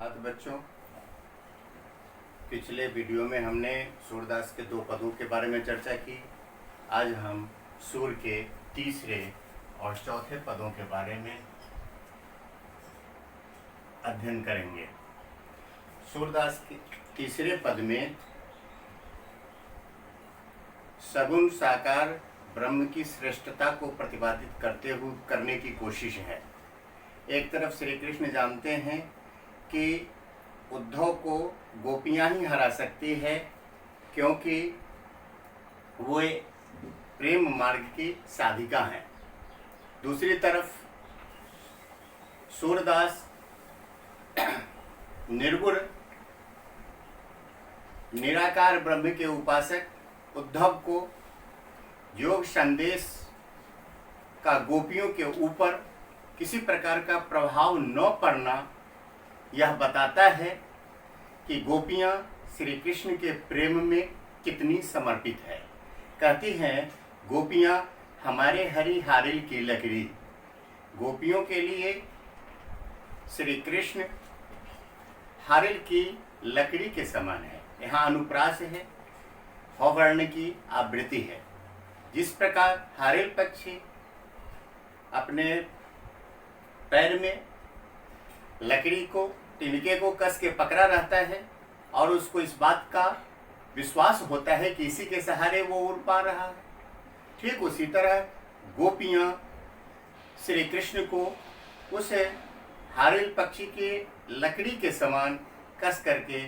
बात बच्चों, पिछले वीडियो में हमने सूरदास के 2 पदों के बारे में चर्चा की। आज हम सूर के तीसरे और चौथे पदों के बारे में अध्ययन करेंगे। सूरदास के तीसरे पद में सगुण साकार ब्रह्म की श्रेष्ठता को प्रतिपादित करने की कोशिश है। एक तरफ श्री कृष्ण जानते हैं कि उद्धव को गोपियां ही हरा सकती है, क्योंकि वो प्रेम मार्ग की साधिका हैं। दूसरी तरफ सूरदास निर्गुण निराकार ब्रह्म के उपासक उद्धव को योग संदेश का गोपियों के ऊपर किसी प्रकार का प्रभाव न पड़ना यह बताता है कि गोपियां श्री कृष्ण के प्रेम में कितनी समर्पित है। कहती हैं, गोपियां हमारे हरि हारिल की लकड़ी। गोपियों के लिए श्री कृष्ण हारिल की लकड़ी के समान है। यहाँ अनुप्रास है, हवर्ण की आवृत्ति है। जिस प्रकार हारिल पक्षी अपने पैर में लकड़ी को, तिनके को कस के पकड़ा रहता है और उसको इस बात का विश्वास होता है कि इसी के सहारे वो उड़ पा रहा है, ठीक उसी तरह गोपियां श्री कृष्ण को उस हारिल पक्षी के लकड़ी के मन कस करके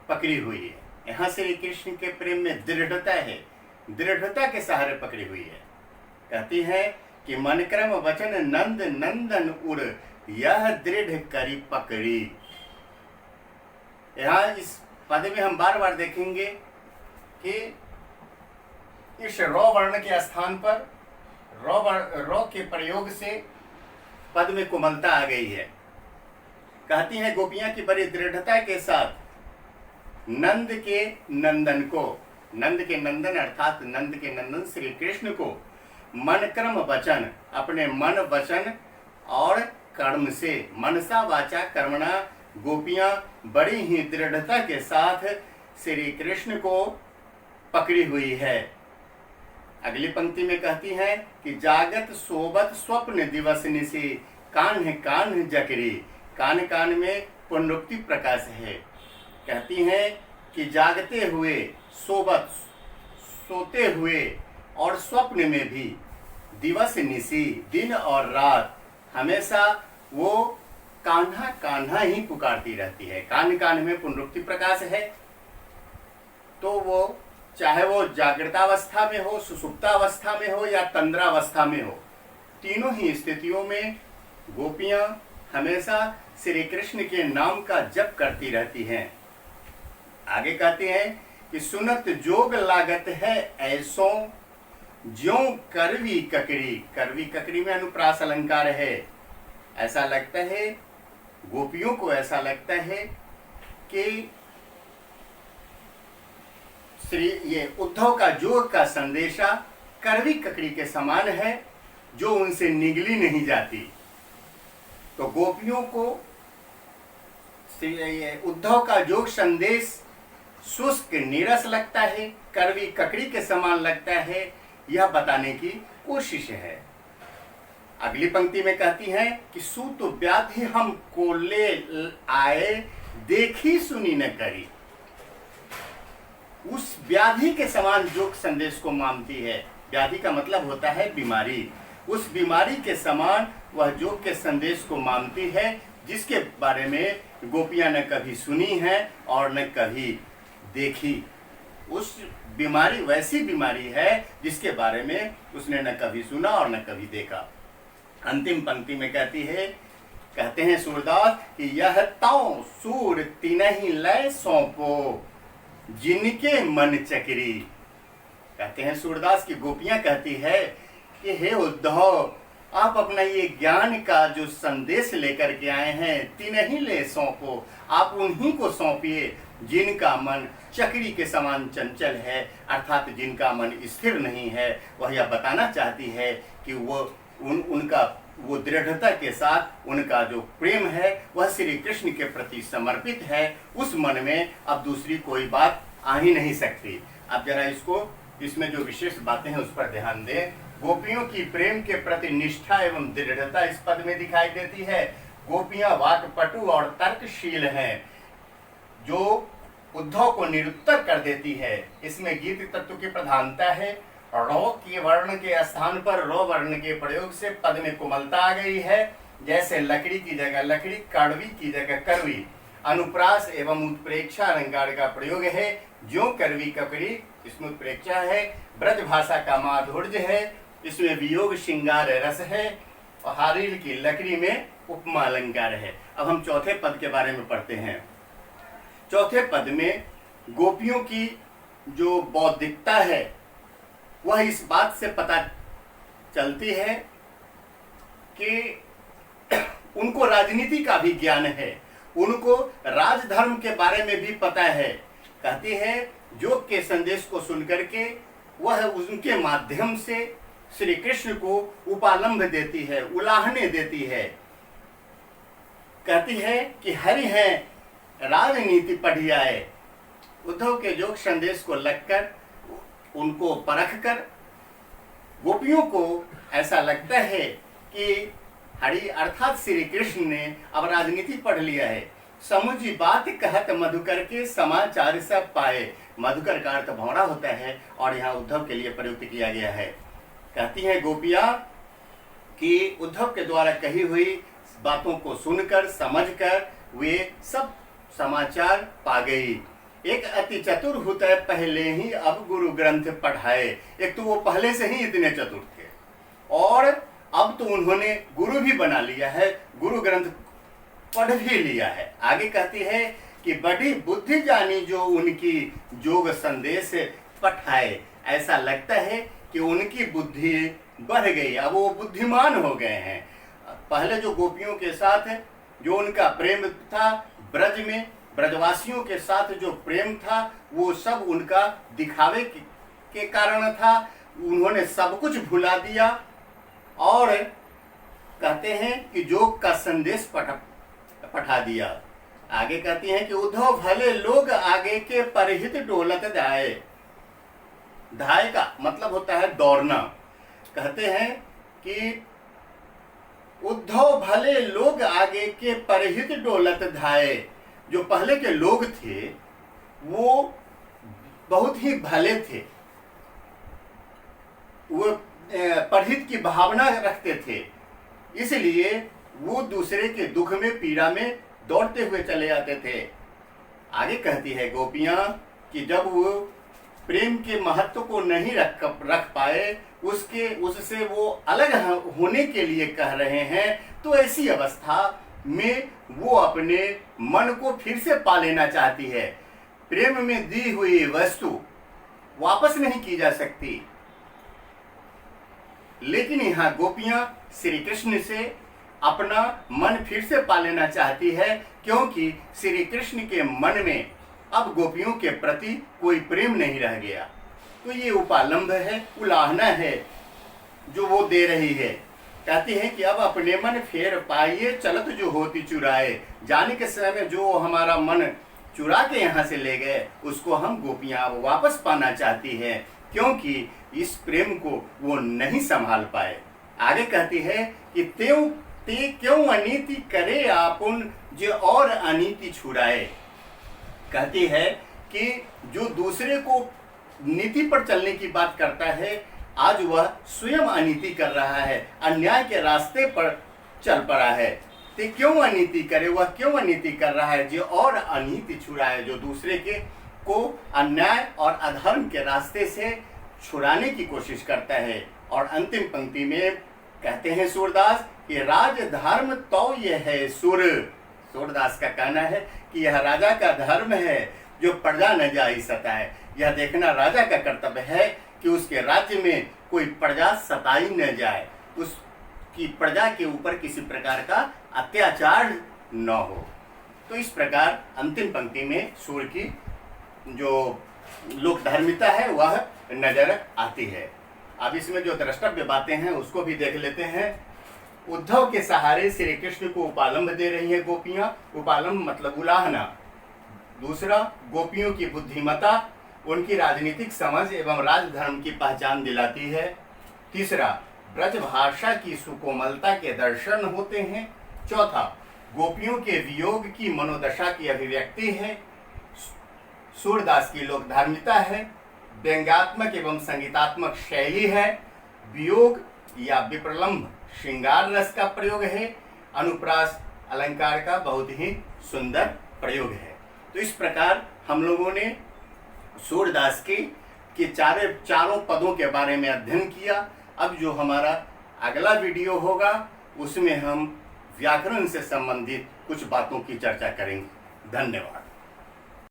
पकड़ी हुई है। यहाँ श्री कृष्ण के प्रेम में दृढ़ता है, दृढ़ता के सहारे पकड़ी हुई है। कहती है कि मन क्रम वचन नंद नंदन उड़, यह दृढ़ करी पकड़ी। यहाँ इस पद में हम बार बार देखेंगे कि इस रॉ वर्ण के स्थान पर रॉ के प्रयोग से पद में कोमलता आ गई है। कहती हैं गोपियां की बड़ी दृढ़ता के साथ नंद के नंदन को, नंद के नंदन अर्थात नंद के नंदन श्री कृष्ण को मन क्रम वचन, अपने मन वचन और कर्म से, मनसा वाचा कर्मणा, गोपियां बड़ी ही दृढ़ता के साथ श्री कृष्ण को पकड़ी हुई है। अगली पंक्ति में कहती है कि जागत सोबत स्वप्न दिवस निसी, कान्ह कान्ह जकरी। कान कान में पुनरुक्ति प्रकाश है। कहती हैं कि जागते हुए, सोबत सोते हुए और स्वप्न में भी, दिवस निसी दिन और रात, हमेशा वो कान्हा कान्हा ही पुकारती रहती है। कान कान में पुनरुक्ति प्रकाश है, तो वो चाहे वो जागृतावस्था में हो, सुसुप्तावस्था में हो या तंद्रावस्था में हो, तीनों ही स्थितियों में गोपियां हमेशा श्री कृष्ण के नाम का जप करती रहती हैं। आगे कहते हैं कि सुनत जोग लागत है ऐसो, ज्यों करवी ककड़ी। करवी ककड़ी में अनुप्रास अलंकार है। ऐसा लगता है, गोपियों को ऐसा लगता है कि ये उद्धव का जोग का संदेशा करवी ककड़ी के समान है, जो उनसे निगली नहीं जाती। तो गोपियों को उद्धव का जोग संदेश शुष्क नीरस लगता है, करवी ककड़ी के समान लगता है, यह बताने की कोशिश है। अगली पंक्ति में कहती है कि सूत व्याधि हम को ले आए, देखी सुनी न करी। उस व्याधि के समान जोग संदेश को मानती है। व्याधि का मतलब होता है बीमारी। उस बीमारी के समान वह जोग के संदेश को मानती है, जिसके बारे में गोपियां न कभी सुनी है और न कभी देखी। उस बीमारी वैसी बीमारी है जिसके बारे में उसने न कभी सुना और न कभी देखा। अंतिम पंक्ति में कहते हैं सूरदास कि यह ताऊ सूर तिनहि लय सौंपो, जिनके मन चकरी। कहते हैं सूरदास की गोपियां कहती है कि हे उद्धव, आप अपना ये ज्ञान का जो संदेश लेकर के आए हैं, तिनहि ले सौंपो, आप उन्हीं को सौंपिए जिनका मन चक्री के समान चंचल है, अर्थात जिनका मन स्थिर नहीं है। वह यह बताना चाहती है कि वो उनका वो दृढ़ता के साथ उनका जो प्रेम है वह श्री कृष्ण के प्रति समर्पित है। उस मन में अब दूसरी कोई बात आ ही नहीं सकती। अब जरा इसमें जो विशेष बातें हैं उस पर ध्यान दें। गोपियों की प्रेम के प्रति निष्ठा एवं दृढ़ता इस पद में दिखाई देती है। गोपियां वाक्पटु और तर्कशील हैं, जो उद्धव को निरुत्तर कर देती है। इसमें गीत तत्व की प्रधानता है। रो के वर्ण के स्थान पर रो वर्ण के प्रयोग से पद में कोमलता आ गई है। जैसे लकड़ी की जगह लकड़ी, कड़वी की जगह कड़वी। अनुप्रास एवं उत्प्रेक्षा अलंकार का प्रयोग है। ज्यों करवी ककड़ी, इसमें उत्प्रेक्षा है। ब्रज भाषा का माधुर्य है, इसमें वियोग श्रृंगार रस है। और हारील की लकड़ी में उपमा अलंकार है। अब हम चौथे पद के बारे में पढ़ते हैं। चौथे पद में गोपियों की जो बौद्धिकता है वह इस बात से पता चलती है कि उनको राजनीति का भी ज्ञान है, उनको राजधर्म के बारे में भी पता है। कहती है योग के संदेश को सुनकर के वह उनके माध्यम से श्री कृष्ण को उपालंब देती है, उलाहने देती है। कहती है कि हरि है, राजनीति पढ़ी आए। उद्धव के योग संदेश को लगकर उनको परखकर गोपियों को ऐसा लगता है कि हरि अर्थात श्री कृष्ण ने अब राजनीति पढ़ लिया है। समुझी बात कहत मधुकर के समाचार सब पाए। मधुकर का अर्थ भौरा होता है और यहाँ उद्धव के लिए प्रयुक्त किया गया है। कहती है गोपियां कि उद्धव के द्वारा कही हुई बातों को सुनकर समझकर वे सब समाचार पा गई। एक अति चतुर हुतय पहले ही अब गुरु ग्रंथ पढ़ाए। एक तो वो पहले से ही इतने चतुर थे और अब तो उन्होंने गुरु भी बना लिया है, गुरु ग्रंथ पढ़ भी लिया है। आगे कहती है कि बड़ी बुद्धि जानी जो उनकी जोग संदेश पठाए। ऐसा लगता है कि उनकी बुद्धि बढ़ गई, अब वो बुद्धिमान हो गए हैं। पहले जो गोपियों के साथ जो उनका प्रेम था, ब्रज में ब्रजवासियों के साथ जो प्रेम था वो सब उनका दिखावे के कारण था। उन्होंने सब कुछ भुला दिया और कहते हैं कि योग का संदेश पठा दिया। आगे कहती हैं कि उद्धव भले लोग आगे के परहित डोलत जाए। धाय का मतलब होता है दौड़ना। कहते हैं कि उद्धव भले लोग आगे के परहित डोलत धाए। जो पहले के लोग थे वो बहुत ही भले थे, वो परहित की भावना रखते थे, इसलिए वो दूसरे के दुख में पीड़ा में दौड़ते हुए चले जाते थे। आगे कहती है गोपियां कि जब वो प्रेम के महत्व को नहीं रख पाए, उससे वो अलग होने के लिए कह रहे हैं, तो ऐसी अवस्था में वो अपने मन को फिर से पा लेना चाहती है। प्रेम में दी हुई वस्तु वापस नहीं की जा सकती, लेकिन यहाँ गोपियां श्री कृष्ण से अपना मन फिर से पा लेना चाहती है, क्योंकि श्री कृष्ण के मन में अब गोपियों के प्रति कोई प्रेम नहीं रह गया। तो ये उपालंब है, उलाहना है जो वो दे रही है। कहती है कि अब अपने मन फेर पाइए, चलत जो होती चुराए। जाने के समय में जो हमारा मन चुरा के यहाँ से ले गए, उसको हम गोपियां अब वापस पाना चाहती है, क्योंकि इस प्रेम को वो नहीं संभाल पाए। आगे कहती है कि ते क्यों अनीति करे आपुन, जो और अनीति छुड़ाए। कहती है कि जो दूसरे को नीति पर चलने की बात करता है, आज वह स्वयं अनीति कर रहा है, अन्याय के रास्ते पर चल पड़ा है। ते क्यों अनीति करे, वह क्यों अनीति कर रहा है, जो और अनीति छुड़ाए। जो दूसरे को अन्याय और अधर्म के रास्ते से छुड़ाने की कोशिश करता है। और अंतिम पंक्ति में कहते हैं सूरदास कि राज धर्म तो यह है सुर। सूरदास का कहना है कि यह राजा का धर्म है जो प्रजा न जाई सताए। यह देखना राजा का कर्तव्य है कि उसके राज्य में कोई प्रजा सताई न जाए, उसकी प्रजा के ऊपर किसी प्रकार का अत्याचार न हो। तो इस प्रकार अंतिम पंक्ति में सूर की जो लोक धर्मिता है वह नजर आती है। अब इसमें जो द्रष्टव्य बातें हैं उसको भी देख लेते हैं। उद्धव के सहारे श्री कृष्ण को उपालंब दे रही हैं गोपियां। उपालंब मतलब उलाहना। दूसरा, गोपियों की बुद्धिमता उनकी राजनीतिक समझ एवं राजधर्म की पहचान दिलाती है। तीसरा, ब्रज भाषा की सुकोमलता के दर्शन होते हैं। चौथा, गोपियों के वियोग की मनोदशा की अभिव्यक्ति है। सूरदास की लोकधार्मिकता है। व्यंग्यात्मक एवं संगीतात्मक शैली है। वियोग या विप्रलंब श्रृंगार रस का प्रयोग है। अनुप्रास अलंकार का बहुत ही सुंदर प्रयोग है। तो इस प्रकार हम लोगों ने सूरदास के चारों पदों के बारे में अध्ययन किया। अब जो हमारा अगला वीडियो होगा उसमें हम व्याकरण से संबंधित कुछ बातों की चर्चा करेंगे। धन्यवाद।